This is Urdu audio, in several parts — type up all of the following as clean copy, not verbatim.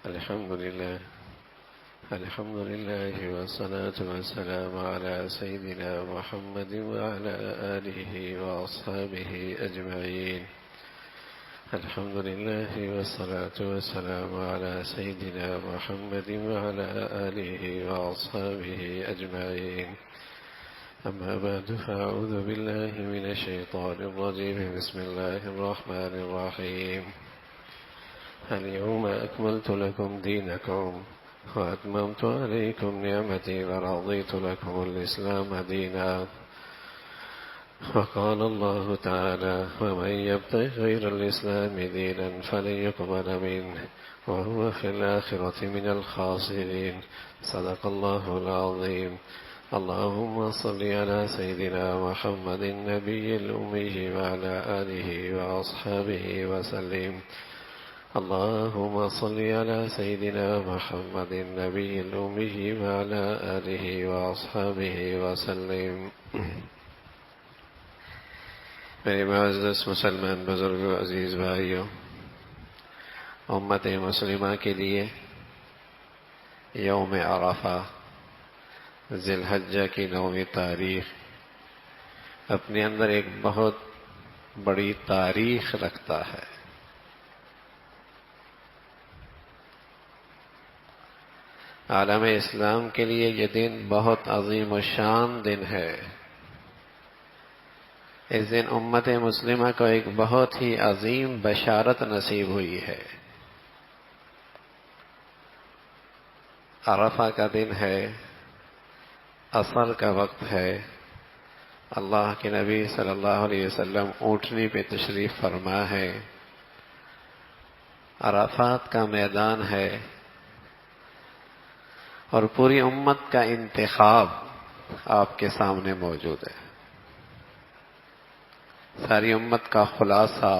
الحمد لله والصلاة والسلام على سيدنا محمد وعلى آله وأصحابه أجمعين. الحمد لله والصلاة والسلام على سيدنا محمد وعلى آله وأصحابه أجمعين. أما بعد، فأعوذ بالله من الشيطان الرجيم. بسم الله الرحمن الرحيم. اليوم أكملت لكم دينكم وأتممت عليكم نعمتي ورضيت لكم الإسلام دينا. وقال الله تعالى: ومن يبتغ غير الإسلام دينا فلن يقبل منه وهو في الآخرة من الخاسرين. صدق الله العظيم. اللهم صل على سيدنا محمد النبي الأمي وعلى آله وأصحابه وسلم. اللهم صل على سيدنا محمد النبي الأمي وعلى آله وأصحابه وسلم. میرے معزز مسلمان بزرگوں، عزیز بھائیوں، امت مسلمہ کے لیے یوم عرفہ ذی الحجہ کی 9ویں تاریخ اپنے اندر ایک بہت بڑی تاریخ رکھتا ہے. عالم اسلام کے لیے یہ دن بہت عظیم و شان دن ہے. اس دن امت مسلمہ کو ایک بہت ہی عظیم بشارت نصیب ہوئی ہے. عرفہ کا دن ہے، عصر کا وقت ہے. اللہ کے نبی صلی اللہ علیہ وسلم اونٹنی پہ تشریف فرما ہے. عرفات کا میدان ہے اور پوری امت کا انتخاب آپ کے سامنے موجود ہے. ساری امت کا خلاصہ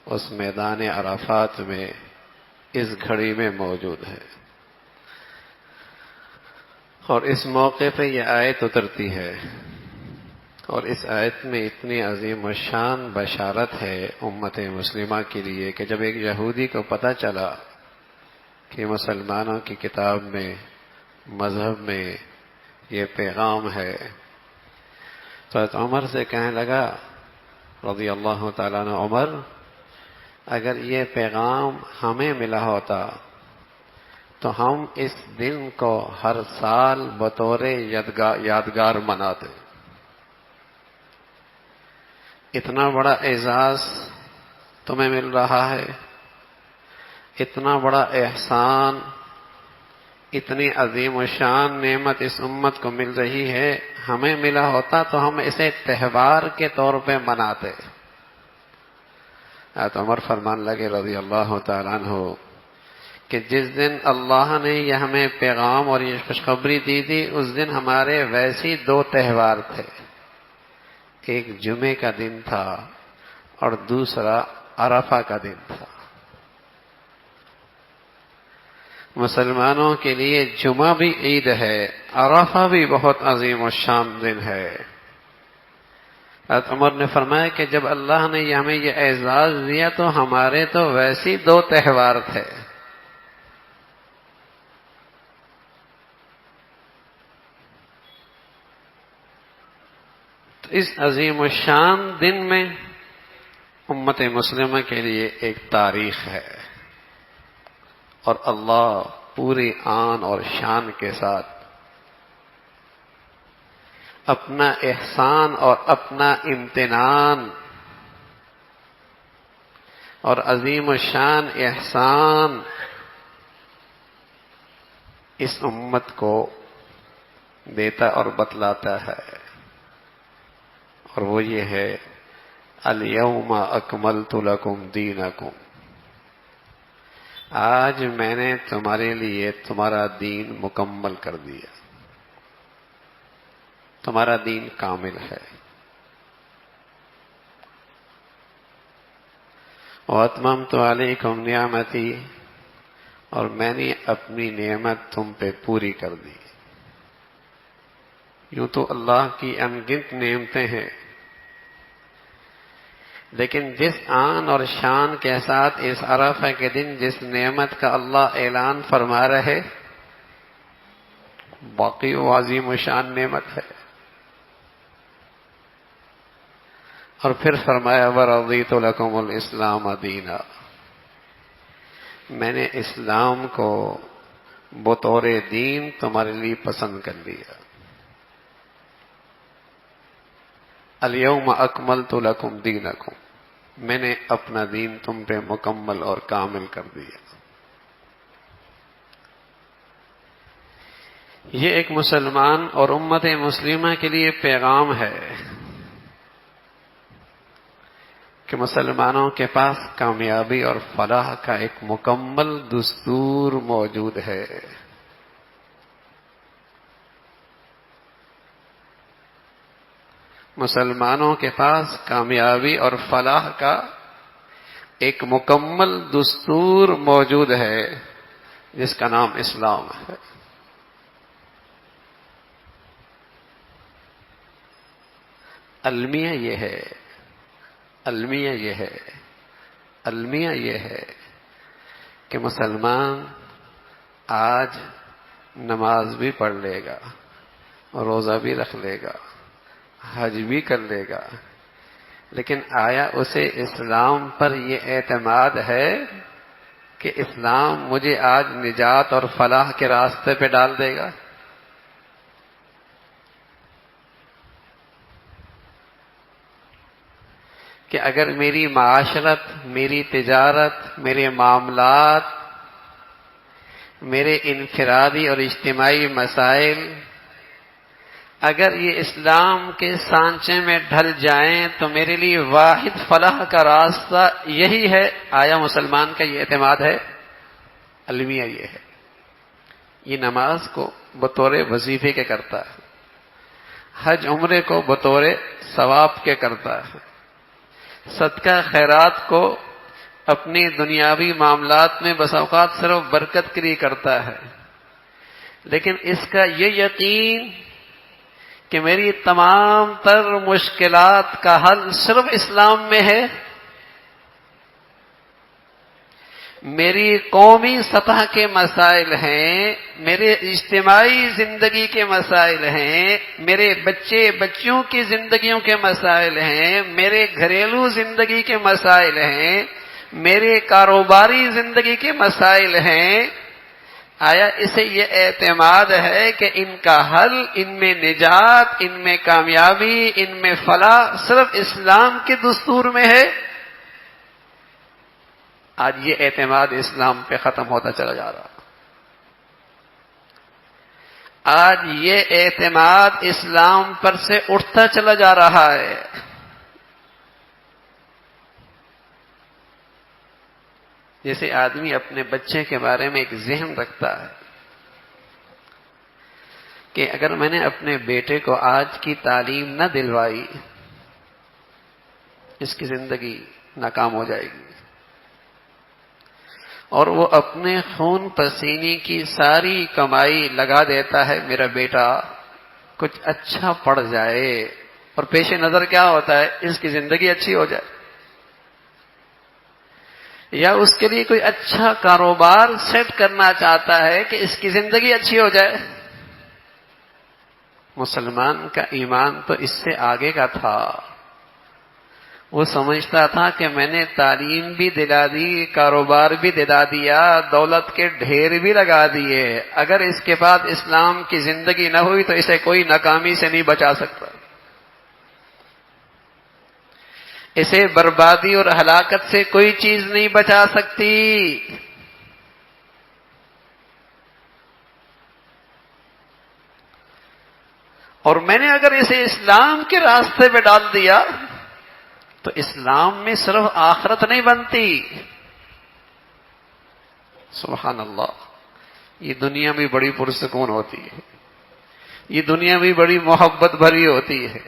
اس میدان عرفات میں اس گھڑی میں موجود ہے. اور اس موقع پہ یہ آیت اترتی ہے، اور اس آیت میں اتنی عظیم و شان بشارت ہے امت مسلمہ کے لیے کہ جب ایک یہودی کو پتہ چلا کہ مسلمانوں کی کتاب میں، مذہب میں یہ پیغام ہے، تو حضرت عمر سے کہنے لگا رضی اللہ تعالیٰ عنہ: عمر، اگر یہ پیغام ہمیں ملا ہوتا تو ہم اس دن کو ہر سال بطور یادگار مناتے. اتنا بڑا اعزاز تمہیں مل رہا ہے، اتنا بڑا احسان، اتنی عظیم و شان نعمت اس امت کو مل رہی ہے، ہمیں ملا ہوتا تو ہم اسے تہوار کے طور پہ مناتے. حضرت عمر فرمان لگے رضی اللہ تعالیٰ عنہ کہ جس دن اللہ نے یہ ہمیں پیغام اور یہ خوشخبری دی تھی، اس دن ہمارے ویسی 2 تہوار تھے. ایک جمعے کا دن تھا اور دوسرا عرفہ کا دن تھا. مسلمانوں کے لیے جمعہ بھی عید ہے، عرفہ بھی بہت عظیم و شان دن ہے. حضرت عمر نے فرمایا کہ جب اللہ نے ہمیں یہ اعزاز دیا تو ہمارے تو ویسی 2 تہوار تھے. تو اس عظیم و شان دن میں امت مسلمہ کے لیے ایک تاریخ ہے، اور اللہ پوری آن اور شان کے ساتھ اپنا احسان اور اپنا امتنان اور عظیم و شان احسان اس امت کو دیتا اور بتلاتا ہے. اور وہ یہ ہے: الیوم اکملت لکم دینکم، آج میں نے تمہارے لیے تمہارا دین مکمل کر دیا، تمہارا دین کامل ہے. واتممت علیکم نعمتی، اور میں نے اپنی نعمت تم پہ پوری کر دی. یوں تو اللہ کی ان گنت نعمتیں ہیں، لیکن جس آن اور شان کے ساتھ اس عرفہ کے دن جس نعمت کا اللہ اعلان فرما رہے، باقی وہ عظیم و شان نعمت ہے. اور پھر فرمایا وَرَضِيتُ لَكُمُ الْإِسْلَامَ دِينًا، میں نے اسلام کو بطور دین تمہارے لیے پسند کر لیا. الْيَوْمَ أَكْمَلْتُ لَكُمْ دِينَكُمْ، میں نے اپنا دین تم پہ مکمل اور کامل کر دیا. یہ ایک مسلمان اور امت مسلمہ کے لیے پیغام ہے کہ مسلمانوں کے پاس کامیابی اور فلاح کا ایک مکمل دستور موجود ہے. مسلمانوں کے پاس کامیابی اور فلاح کا ایک مکمل دستور موجود ہے جس کا نام اسلام ہے. المیہ یہ ہے کہ مسلمان آج نماز بھی پڑھ لے گا، روزہ بھی رکھ لے گا، حج بھی کر لے گا، لیکن آیا اسے اسلام پر یہ اعتماد ہے کہ اسلام مجھے آج نجات اور فلاح کے راستے پہ ڈال دے گا؟ کہ اگر میری معاشرت، میری تجارت، میرے معاملات، میرے انفرادی اور اجتماعی مسائل اگر یہ اسلام کے سانچے میں ڈھل جائیں تو میرے لیے واحد فلاح کا راستہ یہی ہے، آیا مسلمان کا یہ اعتماد ہے؟ المیہ یہ ہے. یہ نماز کو بطور وظیفے کے کرتا ہے، حج عمرے کو بطور ثواب کے کرتا ہے، صدقہ خیرات کو اپنی دنیاوی معاملات میں بس اوقات صرف برکت کے لیے کرتا ہے، لیکن اس کا یہ یقین کہ میری تمام تر مشکلات کا حل صرف اسلام میں ہے، میری قومی سطح کے مسائل ہیں، میرے اجتماعی زندگی کے مسائل ہیں، میرے بچوں کی زندگیوں کے مسائل ہیں، میرے گھریلو زندگی کے مسائل ہیں، میرے کاروباری زندگی کے مسائل ہیں. آیا اسے یہ اعتماد ہے کہ ان کا حل، ان میں نجات، ان میں کامیابی، ان میں فلاح صرف اسلام کے دستور میں ہے؟ آج یہ اعتماد اسلام پہ ختم ہوتا چلا جا رہا. آج یہ اعتماد اسلام پر سے اٹھتا چلا جا رہا ہے. جیسے آدمی اپنے بچے کے بارے میں ایک ذہن رکھتا ہے کہ اگر میں نے اپنے بیٹے کو آج کی تعلیم نہ دلوائی، اس کی زندگی ناکام ہو جائے گی، اور وہ اپنے خون پسینے کی ساری کمائی لگا دیتا ہے میرا بیٹا کچھ اچھا پڑھ جائے، اور پیش نظر کیا ہوتا ہے؟ اس کی زندگی اچھی ہو جائے، یا اس کے لیے کوئی اچھا کاروبار سیٹ کرنا چاہتا ہے کہ اس کی زندگی اچھی ہو جائے. مسلمان کا ایمان تو اس سے آگے کا تھا. وہ سمجھتا تھا کہ میں نے تعلیم بھی دلا دی، کاروبار بھی دلا دیا، دولت کے ڈھیر بھی لگا دیے، اگر اس کے بعد اسلام کی زندگی نہ ہوئی تو اسے کوئی ناکامی سے نہیں بچا سکتا، اسے بربادی اور ہلاکت سے کوئی چیز نہیں بچا سکتی. اور میں نے اگر اسے اسلام کے راستے پہ ڈال دیا تو اسلام میں صرف آخرت نہیں بنتی. سبحان اللہ. یہ دنیا بھی بڑی پرسکون ہوتی ہے، یہ دنیا بھی بڑی محبت بھری ہوتی ہے،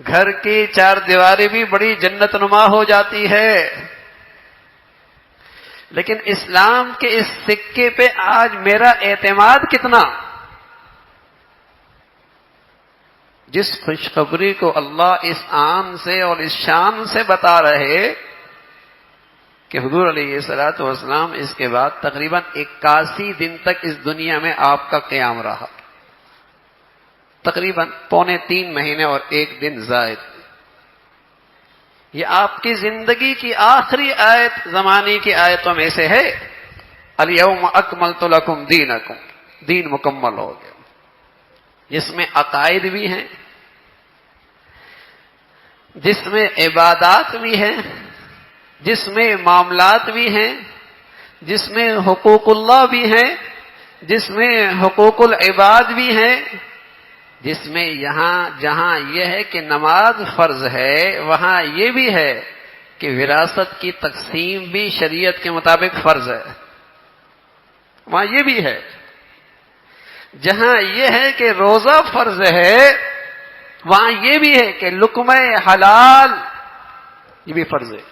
گھر کی چار دیواری بھی بڑی جنت نما ہو جاتی ہے، لیکن اسلام کے اس سکے پہ آج میرا اعتماد کتنا؟ جس خوشخبری کو اللہ اس آن سے اور اس شان سے بتا رہے کہ حضور علیہ الصلوۃ والسلام اس کے بعد تقریباً 81 دن تک اس دنیا میں آپ کا قیام رہا، تقریباً 2.25 مہینے اور 1 دن زائد. یہ آپ کی زندگی کی آخری آیت زمانے کی آیتوں میں سے ہے. الیوم اکملت لکم دینکم، دین مکمل ہو گیا، جس میں عقائد بھی ہیں، جس میں عبادات بھی ہیں، جس میں معاملات بھی ہیں، جس میں حقوق اللہ بھی ہیں، جس میں حقوق العباد بھی ہیں، جس میں یہاں جہاں یہ ہے کہ نماز فرض ہے وہاں یہ بھی ہے کہ وراثت کی تقسیم بھی شریعت کے مطابق فرض ہے، وہاں یہ بھی ہے. جہاں یہ ہے کہ روزہ فرض ہے وہاں یہ بھی ہے کہ لقمہ حلال یہ بھی فرض ہے،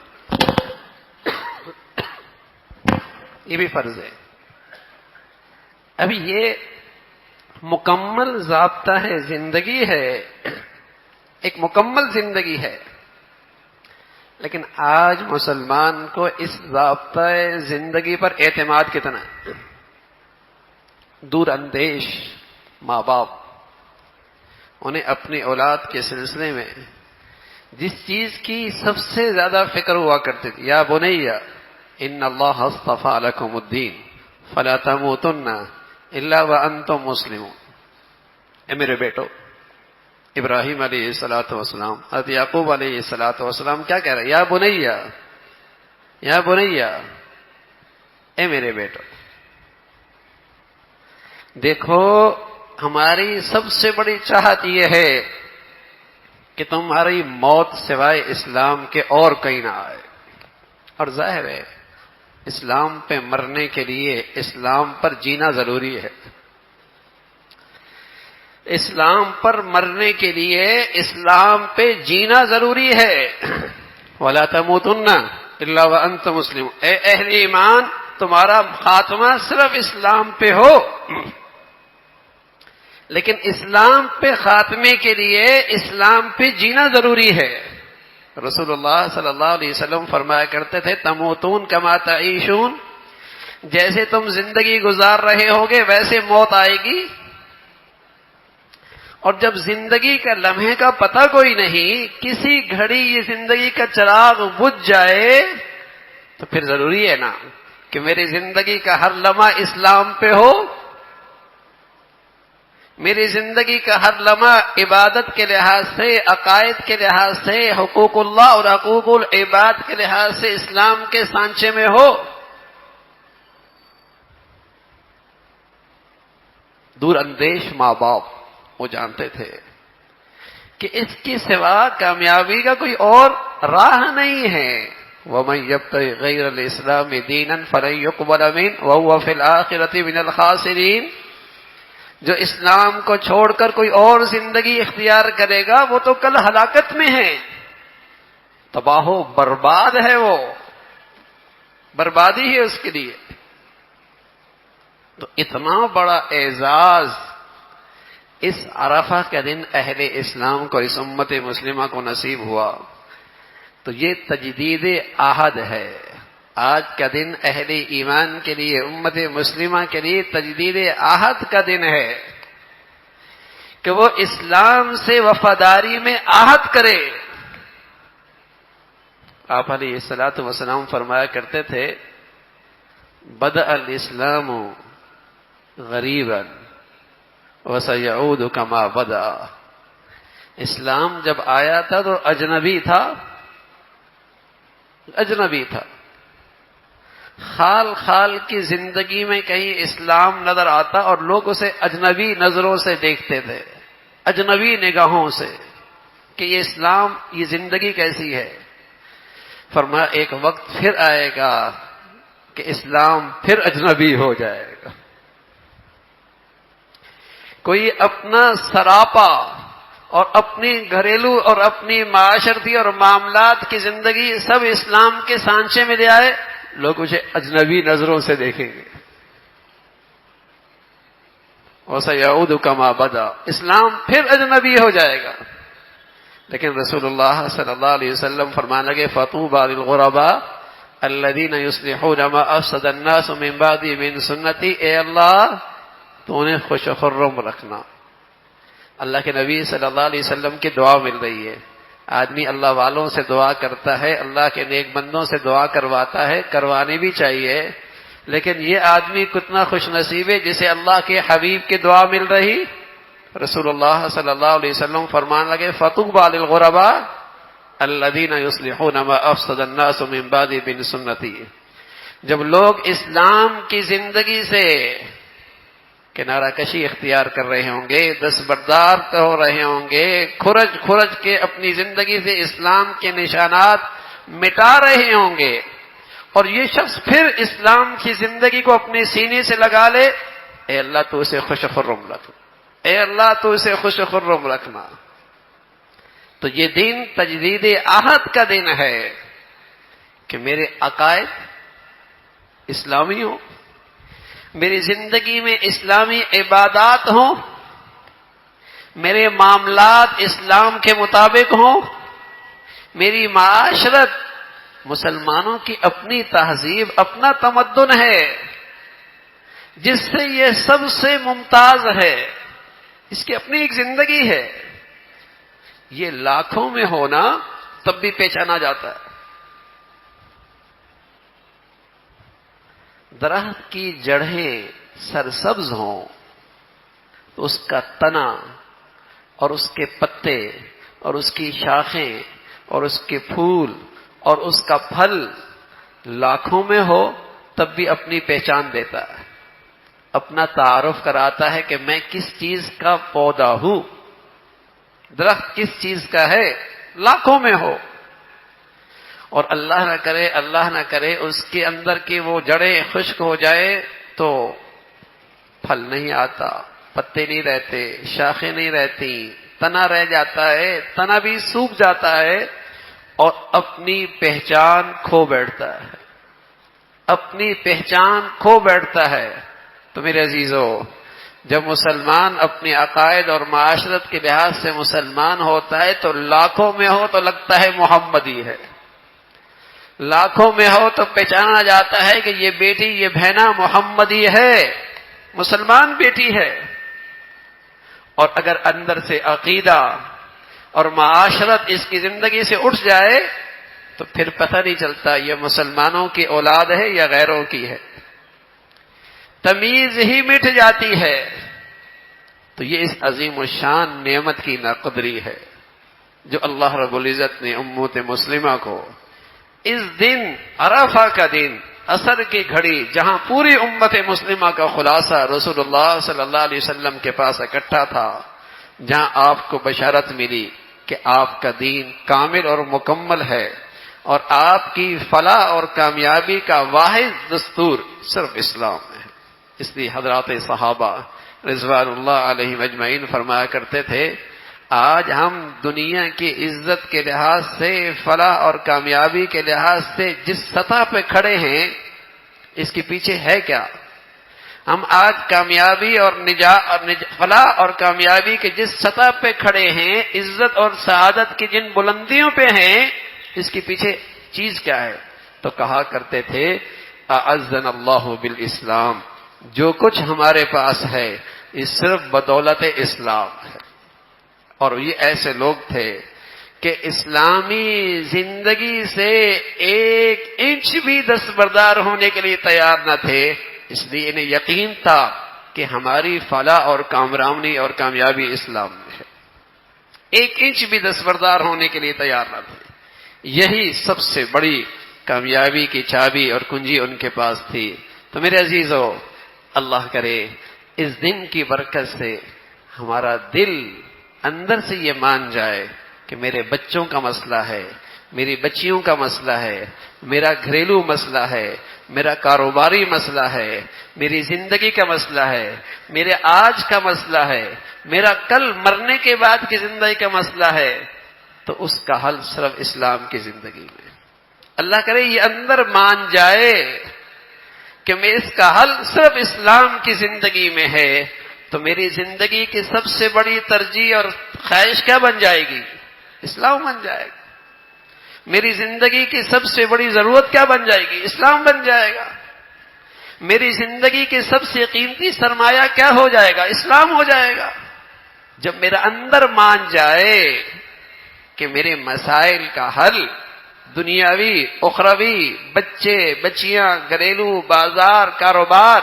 یہ بھی فرض ہے. ابھی یہ مکمل ضابطہ ہے، زندگی ہے، ایک مکمل زندگی ہے. لیکن آج مسلمان کو اس ضابطہ زندگی پر اعتماد کتنا ہے؟ دور اندیش ماں باپ انہیں اپنی اولاد کے سلسلے میں جس چیز کی سب سے زیادہ فکر ہوا کرتی تھی، یا بنیا ان اللہ اصطفى لكم الدین فلا تموتن الا وانتم مسلمون. اے میرے بیٹو، ابراہیم علیہ الصلوۃ والسلام، حضرت یعقوب علیہ الصلوۃ والسلام کیا کہہ رہے؟ یا بنیا، یا بنیا، اے میرے بیٹو، دیکھو ہماری سب سے بڑی چاہت یہ ہے کہ تمہاری موت سوائے اسلام کے اور کہیں نہ آئے. اور ظاہر ہے اسلام پہ مرنے کے لیے اسلام پر جینا ضروری ہے، اسلام پر مرنے کے لیے اسلام پہ جینا ضروری ہے. وَلَا تَمُوتُنَّ إِلَّا وَأَنْتُمْ مُسْلِمُونَ، اے اہل ایمان تمہارا خاتمہ صرف اسلام پہ ہو. لیکن اسلام پہ خاتمے کے لیے اسلام پہ جینا ضروری ہے. رسول اللہ صلی اللہ علیہ وسلم فرمایا کرتے تھے تموتون کما تعیشون، جیسے تم زندگی گزار رہے ہوگے ویسے موت آئے گی. اور جب زندگی کا لمحے کا پتہ کوئی نہیں، کسی گھڑی یہ زندگی کا چراغ بجھ جائے تو پھر ضروری ہے نا کہ میری زندگی کا ہر لمحہ اسلام پہ ہو، میری زندگی کا ہر لمحہ عبادت کے لحاظ سے، عقائد کے لحاظ سے، حقوق اللہ اور حقوق العباد کے لحاظ سے اسلام کے سانچے میں ہو. دور اندیش ماں باپ وہ جانتے تھے کہ اس کی سوا کامیابی کا کوئی اور راہ نہیں ہے. وَمَن يَبْتَغِ غَيْرَ الْإِسْلَامِ دِينًا فَلَن يُقْبَلَ مِنْهُ وَهُوَ فِي الْآخِرَةِ مِنَ الْخَاسِرِينَ. جو اسلام کو چھوڑ کر کوئی اور زندگی اختیار کرے گا وہ تو کل ہلاکت میں ہے، تباہ و برباد ہے، وہ بربادی ہے اس کے لیے. تو اتنا بڑا اعزاز اس عرفہ کے دن اہل اسلام کو، اس امت مسلمہ کو نصیب ہوا. تو یہ تجدید عہد ہے. آج کا دن اہل ایمان کے لیے، امت مسلمہ کے لیے تجدید عہد کا دن ہے کہ وہ اسلام سے وفاداری میں عہد کرے. آپ علیہ الصلوۃ والسلام فرمایا کرتے تھے بدأ الاسلام غریبا وسيعود كما بدأ. اسلام جب آیا تھا تو اجنبی تھا، اجنبی تھا. خال خال کی زندگی میں کہیں اسلام نظر آتا اور لوگ اسے اجنبی نظروں سے دیکھتے تھے، اجنبی نگاہوں سے کہ یہ اسلام، یہ زندگی کیسی ہے. فرمایا ایک وقت پھر آئے گا کہ اسلام پھر اجنبی ہو جائے گا. کوئی اپنا سراپا اور اپنی گھریلو اور اپنی معاشرتی اور معاملات کی زندگی سب اسلام کے سانچے میں لے آئے، لوگ اسے اجنبی نظروں سے دیکھیں گے. وَسَيَعُودُ كَمَا بَدَا، اسلام پھر اجنبی ہو جائے گا. لیکن رسول اللہ صلی اللہ علیہ وسلم فرمانے لگے فَطُوبَى لِلْغُرَبَاءِ الَّذِينَ يُصْلِحُونَ مَا أَفْسَدَ النَّاسُ مِن بَعْدِي مِن سُنَّتِي، اے اللہ تو انہیں خوش و خرم رکھنا. اللہ کے نبی صلی اللہ علیہ وسلم کی دعا مل رہی ہے. آدمی اللہ والوں سے دعا کرتا ہے، اللہ کے نیک بندوں سے دعا کرواتا ہے، کروانی بھی چاہیے، لیکن یہ آدمی کتنا خوش نصیب ہے جسے اللہ کے حبیب کی دعا مل رہی. رسول اللہ صلی اللہ علیہ وسلم فرمان لگے فَطُوبَى لِلْغُرَبَاءِ الَّذِينَ يُصْلِحُونَ مَا أَفْسَدَ النَّاسُ مِن بَعْدِي مِن سُنَّتِي. جب لوگ اسلام کی زندگی سے کنارہ کشی اختیار کر رہے ہوں گے، دستبردار ہو رہے ہوں گے، کھرج کے اپنی زندگی سے اسلام کے نشانات مٹا رہے ہوں گے، اور یہ شخص پھر اسلام کی زندگی کو اپنے سینے سے لگا لے، اے اللہ تو اسے خوش خرم رکھ، اے اللہ تو اسے خوش خرم رکھنا. تو یہ دن تجدید عہد کا دن ہے کہ میرے عقائد اسلامی ہوں، میری زندگی میں اسلامی عبادات ہوں، میرے معاملات اسلام کے مطابق ہوں، میری معاشرت مسلمانوں کی اپنی تہذیب، اپنا تمدن ہے جس سے یہ سب سے ممتاز ہے، اس کی اپنی ایک زندگی ہے. یہ لاکھوں میں ہونا تب بھی پہچانا جاتا ہے. درخت کی جڑیں سرسبز ہوں تو اس کا تنا اور اس کے پتے اور اس کی شاخیں اور اس کے پھول اور اس کا پھل لاکھوں میں ہو تب بھی اپنی پہچان دیتا ہے، اپنا تعارف کراتا ہے کہ میں کس چیز کا پودا ہوں. درخت کس چیز کا ہے لاکھوں میں ہو، اور اللہ نہ کرے اس کے اندر کی وہ جڑیں خشک ہو جائے تو پھل نہیں آتا، پتے نہیں رہتے، شاخیں نہیں رہتی، تنا رہ جاتا ہے، تنا بھی سوکھ جاتا ہے اور اپنی پہچان کھو بیٹھتا ہے، اپنی پہچان کھو بیٹھتا ہے. تو میرے عزیزو، جب مسلمان اپنی عقائد اور معاشرت کے لحاظ سے مسلمان ہوتا ہے تو لاکھوں میں ہو تو لگتا ہے محمدی ہے، لاکھوں میں ہو تو پہچانا جاتا ہے کہ یہ بیٹی، یہ بہنا محمدی ہے، مسلمان بیٹی ہے. اور اگر اندر سے عقیدہ اور معاشرت اس کی زندگی سے اٹھ جائے تو پھر پتہ نہیں چلتا یہ مسلمانوں کی اولاد ہے یا غیروں کی ہے، تمیز ہی مٹ جاتی ہے. تو یہ اس عظیم الشان نعمت کی ناقدری ہے جو اللہ رب العزت نے امت مسلمہ کو اس دن، عرفہ کا دن، عصر کی گھڑی، جہاں پوری امت مسلمہ کا خلاصہ رسول اللہ صلی اللہ علیہ وسلم کے پاس اکٹھا تھا، جہاں آپ کو بشارت ملی کہ آپ کا دین کامل اور مکمل ہے اور آپ کی فلاح اور کامیابی کا واحد دستور صرف اسلام ہے. اس لیے حضرات صحابہ رضوان اللہ علیہم اجمعین فرمایا کرتے تھے، آج ہم دنیا کی عزت کے لحاظ سے، فلاح اور کامیابی کے لحاظ سے جس سطح پہ کھڑے ہیں اس کے پیچھے ہے کیا؟ ہم آج کامیابی اور فلاح اور کامیابی کے جس سطح پہ کھڑے ہیں، عزت اور سعادت کی جن بلندیوں پہ ہیں، اس کے پیچھے چیز کیا ہے؟ تو کہا کرتے تھے اعزنا اللہ بالاسلام، جو کچھ ہمارے پاس ہے یہ صرف بدولت اسلام ہے. اور یہ ایسے لوگ تھے کہ اسلامی زندگی سے ایک انچ بھی دستبردار ہونے کے لیے تیار نہ تھے، اس لیے انہیں یقین تھا کہ ہماری فلاح اور کامرانی اور کامیابی اسلام میں ہے. ایک انچ بھی دستبردار ہونے کے لیے تیار نہ تھے. یہی سب سے بڑی کامیابی کی چابی اور کنجی ان کے پاس تھی. تو میرے عزیزو، اللہ کرے اس دن کی برکت سے ہمارا دل اندر سے یہ مان جائے کہ میرے بچوں کا مسئلہ ہے، میری بچیوں کا مسئلہ ہے، میرا گھریلو مسئلہ ہے، میرا کاروباری مسئلہ ہے، میری زندگی کا مسئلہ ہے، میرے آج کا مسئلہ ہے، میرا کل مرنے کے بعد کی زندگی کا مسئلہ ہے، تو اس کا حل صرف اسلام کی زندگی میں. اللہ کرے یہ اندر مان جائے کہ میں اس کا حل صرف اسلام کی زندگی میں ہے، تو تو میری زندگی کی سب سے بڑی ترجیح اور خواہش کیا بن جائے گی؟ اسلام بن جائے گا۔ میری زندگی کی سب سے بڑی ضرورت کیا بن جائے گی؟ اسلام بن جائے گا۔ میری زندگی کی سب سے قیمتی سرمایہ کیا ہو جائے گا؟ اسلام ہو جائے گا۔ جب میرا اندر مان جائے کہ میرے مسائل کا حل دنیاوی، اخروی، بچے بچیاں، گھریلو، بازار، کاروبار،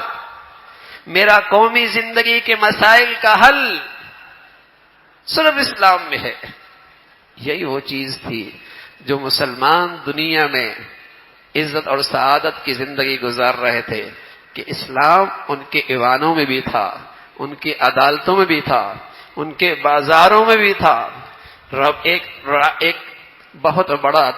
میرا قومی زندگی کے مسائل کا حل صرف اسلام میں ہے۔ یہی وہ چیز تھی جو مسلمان دنیا میں عزت اور سعادت کی زندگی گزار رہے تھے کہ اسلام ان کے ایوانوں میں بھی تھا، ان کی عدالتوں میں بھی تھا، ان کے بازاروں میں بھی تھا۔ رب ایک بہت بڑا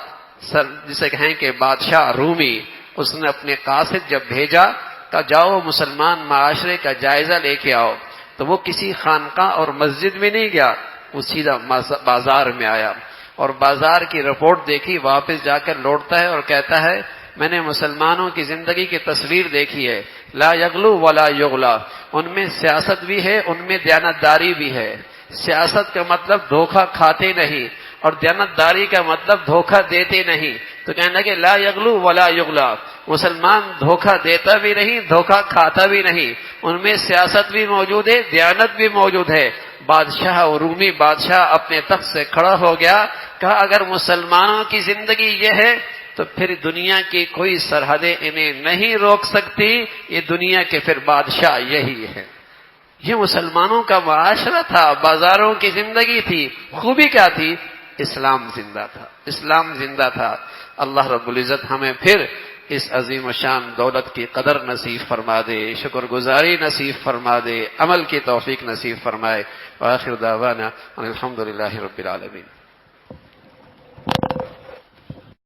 جسے کہیں کہ بادشاہ رومی، اس نے اپنے قاصد جب بھیجا کہ جاؤ مسلمان معاشرے کا جائزہ لے کے آؤ، تو وہ کسی خانقاہ اور مسجد میں نہیں گیا، وہ سیدھا بازار میں آیا اور بازار کی رپورٹ دیکھی، واپس جا کر لوٹتا ہے اور کہتا ہے میں نے مسلمانوں کی زندگی کی تصویر دیکھی ہے، لا یغلو ولا یغلا، ان میں سیاست بھی ہے، ان میں دیانتداری بھی ہے۔ سیاست کا مطلب دھوکہ کھاتے نہیں اور دیانتداری کا مطلب دھوکہ دیتے نہیں۔ تو کہنا کہ لا یغلو ولا یغلا، مسلمان دھوکہ دیتا بھی نہیں، دھوکہ کھاتا بھی نہیں، ان میں سیاست بھی موجود ہے، دیانت بھی موجود ہے۔ بادشاہ اور رومی بادشاہ اپنے تخت سے کھڑا ہو گیا، کہا اگر مسلمانوں کی زندگی یہ ہے تو پھر دنیا کی کوئی سرحدیں انہیں نہیں روک سکتی، یہ دنیا کے پھر بادشاہ یہی ہے۔ یہ مسلمانوں کا معاشرہ تھا، بازاروں کی زندگی تھی۔ خوبی کیا تھی؟ اسلام زندہ تھا، اسلام زندہ تھا۔ اللہ رب العزت ہمیں پھر اس عظیم الشان دولت کی قدر نصیب فرما دے، شکر گزاری نصیب فرما دے، عمل کی توفیق نصیب فرمائے۔ وآخر دعوانا الحمدللہ رب العالمین۔